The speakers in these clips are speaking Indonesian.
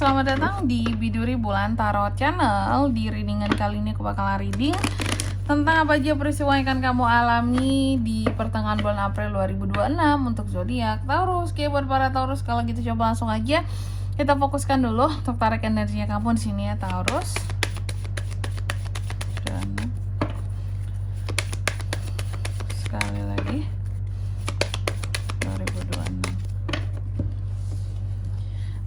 selamat datang di Biduri Bulan Tarot Channel. Di readingan kali ini aku bakalan reading tentang apa aja peristiwa yang akan kamu alami di pertengahan bulan April 2026 untuk zodiak Taurus. Oke, buat para Taurus, kalau gitu coba langsung aja kita fokuskan dulu untuk tarik energinya kamu di sini ya Taurus. Dan sekali lagi 2026.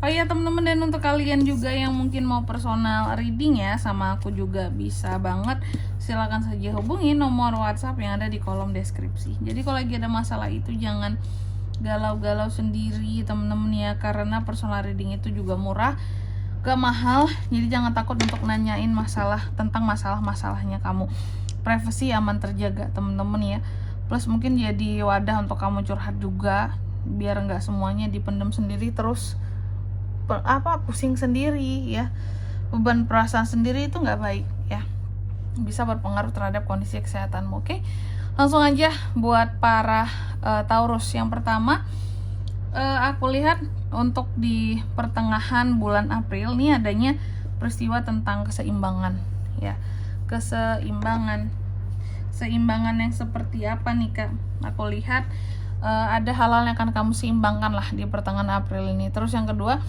Oh iya teman-teman, dan untuk kalian juga yang mungkin mau personal reading ya sama aku juga bisa banget, silakan saja hubungi nomor WhatsApp yang ada di kolom deskripsi. Jadi kalau lagi ada masalah itu jangan galau-galau sendiri teman-teman ya, karena personal reading itu juga murah, gak mahal. Jadi jangan takut untuk nanyain masalah tentang masalah-masalahnya kamu. Privasi aman terjaga teman-teman ya. Plus mungkin jadi wadah untuk kamu curhat juga, biar nggak semuanya dipendam sendiri terus pusing sendiri ya, beban perasaan sendiri itu nggak baik ya, bisa berpengaruh terhadap kondisi kesehatanmu. Oke, langsung aja buat para Taurus. Yang pertama aku lihat untuk di pertengahan bulan April nih adanya peristiwa tentang keseimbangan ya, keseimbangan yang seperti apa nih Kak? Aku lihat ada hal-hal yang akan kamu seimbangkan lah di pertengahan April ini. Terus yang kedua,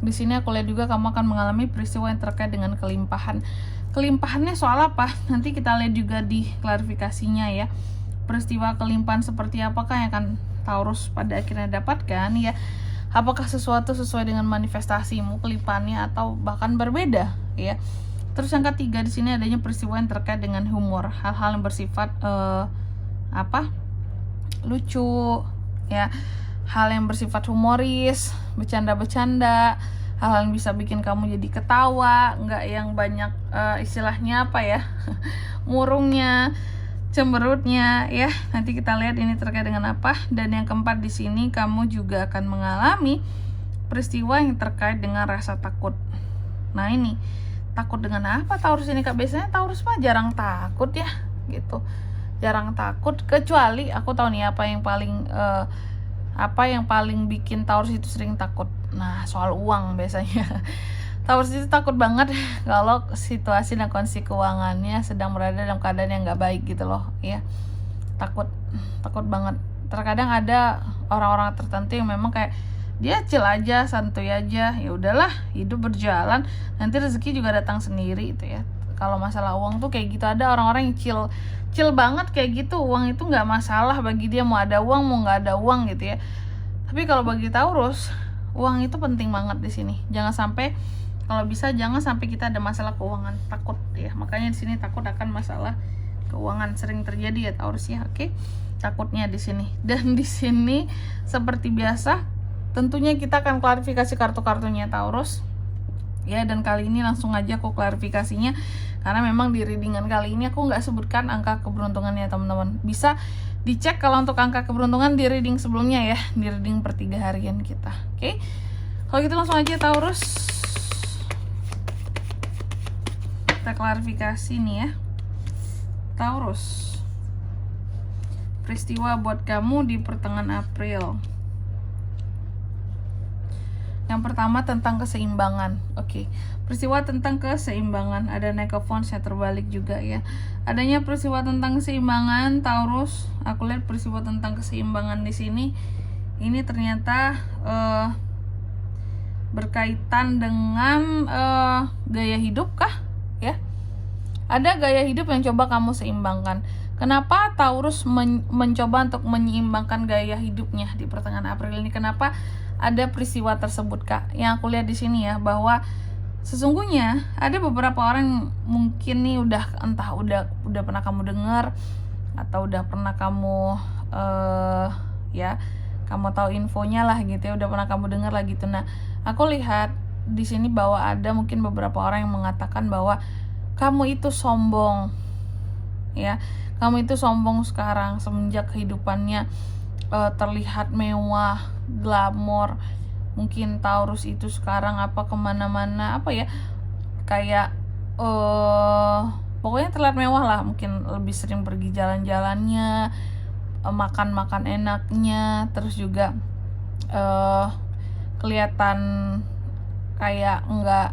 di sini aku lihat juga kamu akan mengalami peristiwa yang terkait dengan kelimpahan. Kelimpahannya soal apa? Nanti kita lihat juga di klarifikasinya ya. Peristiwa kelimpahan seperti apakah yang akan Taurus pada akhirnya dapatkan ya? Apakah sesuatu sesuai dengan manifestasimu kelimpahannya atau bahkan berbeda ya? Terus yang ketiga, di sini adanya peristiwa yang terkait dengan humor, hal-hal yang bersifat lucu ya, hal yang bersifat humoris, bercanda-bercanda, hal yang bisa bikin kamu jadi ketawa, nggak yang banyak istilahnya apa ya murungnya, cemberutnya ya. Nanti kita lihat ini terkait dengan apa. Dan yang keempat, di sini kamu juga akan mengalami peristiwa yang terkait dengan rasa takut. Nah ini takut dengan apa Taurus ini Kak? Biasanya Taurus mah jarang takut ya gitu, jarang takut, kecuali aku tahu nih apa yang paling bikin Taurus itu sering takut. Nah soal uang biasanya Taurus itu takut banget kalau situasi dan kondisi keuangannya sedang berada dalam keadaan yang nggak baik gitu loh ya. Takut banget. Terkadang ada orang-orang tertentu yang memang kayak dia chill aja, santuy aja, ya udahlah hidup berjalan, nanti rezeki juga datang sendiri itu ya. Kalau masalah uang tuh kayak gitu, ada orang-orang yang chill banget kayak gitu, uang itu nggak masalah bagi dia, mau ada uang mau nggak ada uang gitu ya. Tapi kalau bagi Taurus, uang itu penting banget di sini. Jangan sampai, kalau bisa jangan sampai kita ada masalah keuangan, takut ya. Makanya di sini takut akan masalah keuangan sering terjadi ya Taurus ya. Oke, takutnya di sini. Dan di sini seperti biasa tentunya kita akan klarifikasi kartu-kartunya Taurus ya, dan kali ini langsung aja aku klarifikasinya karena memang di readingan kali ini aku nggak sebutkan angka keberuntungannya teman-teman. Bisa dicek kalau untuk angka keberuntungan di reading sebelumnya ya, di reading per 3 harian kita. Oke, kalau gitu langsung aja Taurus kita klarifikasi nih ya Taurus, peristiwa buat kamu di pertengahan April. Yang pertama tentang keseimbangan. Oke, peristiwa tentang keseimbangan. Ada Knight of Wands yang terbalik juga ya. Adanya peristiwa tentang keseimbangan Taurus. Aku lihat peristiwa tentang keseimbangan di sini ini ternyata berkaitan dengan gaya hidup kah ya? Ada gaya hidup yang coba kamu seimbangkan. Kenapa Taurus mencoba untuk menyeimbangkan gaya hidupnya di pertengahan April ini? Kenapa ada peristiwa tersebut Kak? Yang aku lihat di sini ya, bahwa sesungguhnya ada beberapa orang mungkin nih udah pernah kamu dengar atau udah pernah kamu kamu tahu infonya lah gitu ya, udah pernah kamu dengar lah gitu. Nah, aku lihat di sini bahwa ada mungkin beberapa orang yang mengatakan bahwa kamu itu sombong ya. Kamu itu sombong sekarang semenjak kehidupannya terlihat mewah, glamor. Mungkin Taurus itu sekarang kemana-mana ya, kayak pokoknya terlihat mewah lah. Mungkin lebih sering pergi jalan-jalannya, makan-makan enaknya, terus juga kelihatan kayak nggak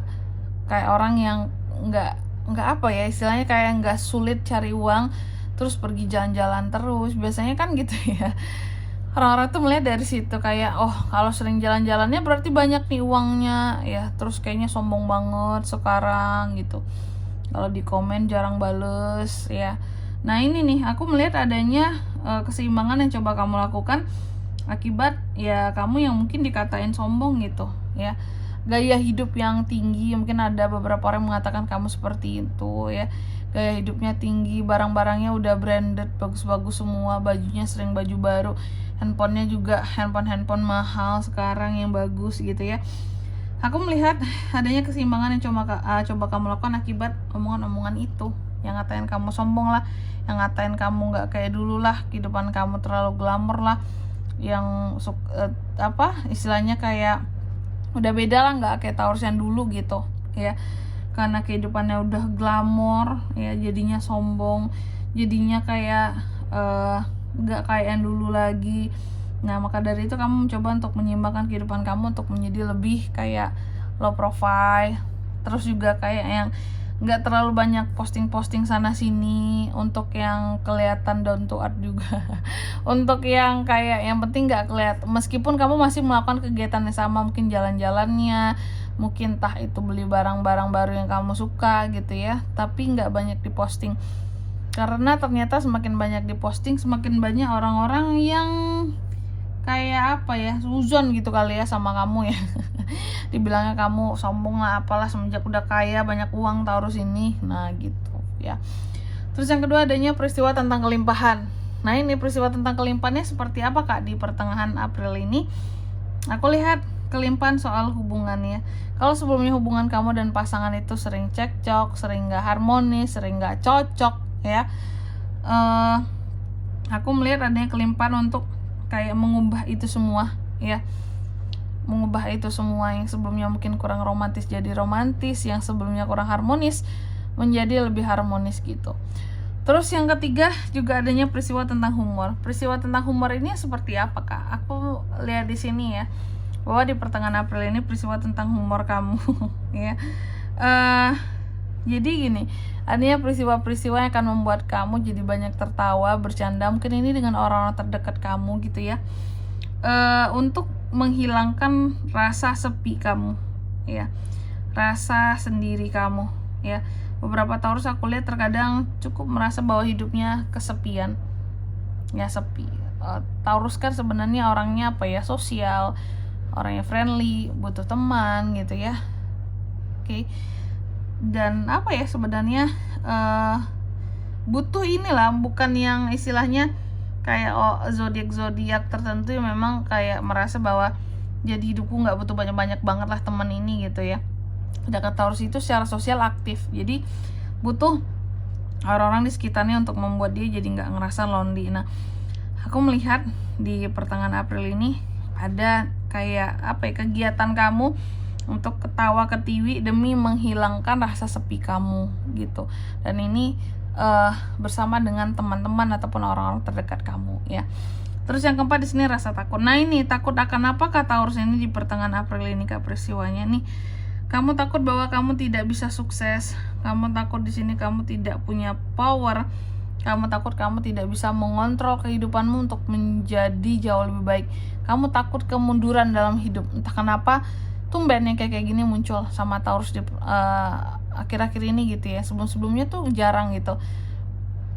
kayak orang yang nggak apa ya istilahnya, kayak nggak sulit cari uang terus pergi jalan-jalan terus, biasanya kan gitu ya. Orang-orang tuh melihat dari situ kayak, oh kalau sering jalan-jalannya berarti banyak nih uangnya ya, terus kayaknya sombong banget sekarang gitu. Kalau di komen jarang bales ya. Nah ini nih aku melihat adanya keseimbangan yang coba kamu lakukan akibat ya kamu yang mungkin dikatain sombong gitu ya. Gaya hidup yang tinggi, mungkin ada beberapa orang mengatakan kamu seperti itu ya. Gaya hidupnya tinggi, barang-barangnya udah branded, bagus-bagus semua, bajunya sering baju baru, handphonenya juga handphone mahal sekarang yang bagus gitu ya. Aku melihat adanya keseimbangan yang coba kamu lakukan akibat omongan-omongan itu, yang ngatain kamu sombong lah, yang ngatain kamu nggak kayak dulu lah, kehidupan kamu terlalu glamor lah, yang istilahnya kayak udah beda lah, nggak kayak Taurus yang dulu gitu ya. Karena kehidupannya udah glamor ya, jadinya sombong, jadinya kayak nggak kayak yang dulu lagi. Nah maka dari itu kamu mencoba untuk menyeimbangkan kehidupan kamu untuk menjadi lebih kayak low profile, terus juga kayak yang nggak terlalu banyak posting sana sini, untuk yang kelihatan down to earth juga. Untuk yang kayak yang penting nggak kelihatan, meskipun kamu masih melakukan kegiatan yang sama, mungkin jalan-jalannya, mungkin entah itu beli barang-barang baru yang kamu suka gitu ya, tapi nggak banyak diposting. Karena ternyata semakin banyak diposting, semakin banyak orang-orang yang kayak apa ya, suzon gitu kali ya sama kamu ya. Dibilangnya kamu sombong lah apalah semenjak udah kaya, banyak uang Taurus ini. Nah gitu ya. Terus yang kedua adanya peristiwa tentang kelimpahan. Nah ini peristiwa tentang kelimpahannya seperti apa Kak di pertengahan April ini? Aku lihat kelimpahan soal hubungannya. Kalau sebelumnya hubungan kamu dan pasangan itu sering cekcok, sering gak harmonis, sering gak cocok ya, aku melihat adanya kelimpahan untuk kayak mengubah itu semua ya, mengubah itu semua yang sebelumnya mungkin kurang romantis jadi romantis, yang sebelumnya kurang harmonis menjadi lebih harmonis gitu. Terus yang ketiga juga adanya peristiwa tentang humor. Peristiwa tentang humor ini seperti apa Kak? Aku lihat di sini ya, bahwa di pertengahan April ini peristiwa tentang humor kamu ya. Jadi gini, adanya peristiwa-peristiwa yang akan membuat kamu jadi banyak tertawa, bercanda, mungkin ini dengan orang-orang terdekat kamu gitu ya, untuk menghilangkan rasa sepi kamu ya, rasa sendiri kamu ya. Beberapa Taurus aku lihat terkadang cukup merasa bahwa hidupnya kesepian ya, sepi. Taurus kan sebenarnya orangnya apa ya, sosial, orangnya friendly, butuh teman gitu ya. Oke. Dan apa ya sebenarnya butuh inilah, bukan yang istilahnya kayak zodiak tertentu yang memang kayak merasa bahwa jadi hidupku nggak butuh banyak banget lah teman ini gitu ya. Sedangkan Taurus itu secara sosial aktif, jadi butuh orang-orang di sekitarnya untuk membuat dia jadi nggak ngerasa lonely. Nah aku melihat di pertengahan April ini ada kayak apa ya, kegiatan kamu untuk ketawa ketiwi demi menghilangkan rasa sepi kamu gitu. Dan ini bersama dengan teman-teman ataupun orang-orang terdekat kamu ya. Terus yang keempat di sini rasa takut. Nah ini takut akan apa Kak Taurus ini di pertengahan April ini Kak peristiwanya nih? Kamu takut bahwa kamu tidak bisa sukses. Kamu takut di sini kamu tidak punya power. Kamu takut kamu tidak bisa mengontrol kehidupanmu untuk menjadi jauh lebih baik. Kamu takut kemunduran dalam hidup. Entah kenapa tumben yang kayak gini muncul sama Taurus di akhir-akhir ini gitu ya. Sebelum-sebelumnya tuh jarang gitu.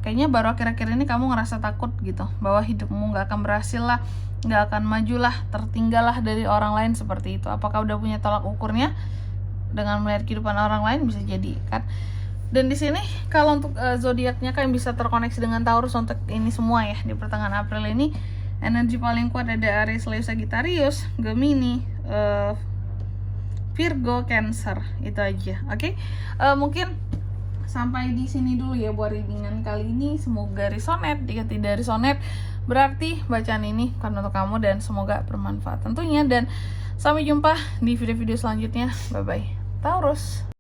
Kayaknya baru akhir-akhir ini kamu ngerasa takut gitu, bahwa hidupmu gak akan berhasil lah, gak akan maju lah, tertinggal lah dari orang lain seperti itu. Apakah udah punya tolak ukurnya dengan melihat kehidupan orang lain? Bisa jadi kan. Dan di sini kalau untuk zodiaknya kan bisa terkoneksi dengan Taurus untuk ini semua ya di pertengahan April ini. Energi paling kuat ada Aries, Leo, Sagittarius, Gemini, Virgo, Cancer, itu aja. Oke. Mungkin sampai di sini dulu ya buat readingan kali ini. Semoga resonate. Jika tidak resonate, berarti bacaan ini bukan untuk kamu dan semoga bermanfaat tentunya. Dan sampai jumpa di video-video selanjutnya. Bye bye Taurus.